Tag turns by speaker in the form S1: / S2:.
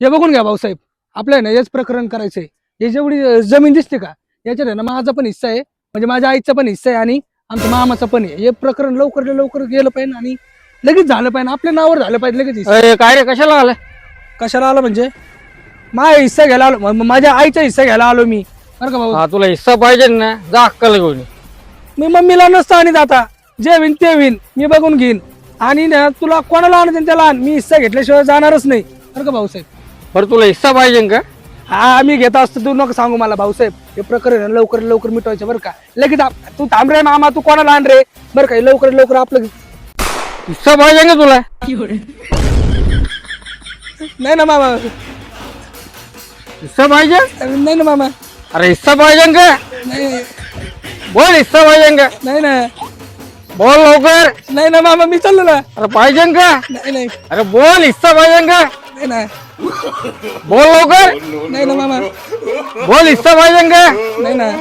S1: हे बघून घ्या भाऊसाहेब, आपलं आहे ना हेच प्रकरण करायचंय. हे जेवढी जमीन दिसते का, याच्यात आहे ना माझा पण हिस्सा आहे, म्हणजे माझ्या आईचा पण हिस्सा आहे आणि आमच्या मामाचा पण आहे. हे प्रकरण लवकर लवकर गेलं पाहिजे आणि लगेच झालं पाहिजे, आपल्या नावावर झालं पाहिजे लगेच हिस्सा.
S2: काय रे, कशाला आलं?
S1: कशाला आलं म्हणजे? माझा हिस्सा घ्यायला आलो, माझ्या आईचा हिस्सा घ्यायला आलो मी, बरं का भाऊ.
S2: हा, तुला हिस्सा पाहिजे ना, जा अक्कल घेऊन ये.
S1: मी मम्मीला नसतं आणि आता जे होईन ते होईन, मी बघून घेईन. आणि ना तुला कोणाला आणायचं त्याला आण, मी हिस्सा घेतल्याशिवाय जाणारच नाही, बरं का भाऊसाहेब.
S2: बरं, तुला हिस्सा पाहिजे का?
S1: हा, मी घेत असतो, तू नको सांगू मला भाऊसाहेब. हे प्रकरण आहे ना लवकर लवकर मिटवायचं बरं का. लगेच तू थांब रे मामा, तू कोणाला आण रे, बरं का. लवकर लवकर आपलं.
S2: हिस्सा पाहिजे का तुला?
S1: नाही ना मामा,
S2: हिस्सा पाहिजे?
S1: नाही ना मामा,
S2: अरे हिस्सा पाहिजे का?
S1: नाही
S2: बोल, हिस्सा पाहिजे का?
S1: नाही ना,
S2: बोल लवकर.
S1: नाही ना मामा, मी चाललो ना.
S2: अरे पाहिजे का?
S1: नाही नाही
S2: अरे बोल, हिस्सा पाहिजे का?
S1: नाही ना,
S2: बोल लवकर.
S1: नाही ना मामा,
S2: बोल, हिस्सा पाहिजे का?
S1: नाही ना.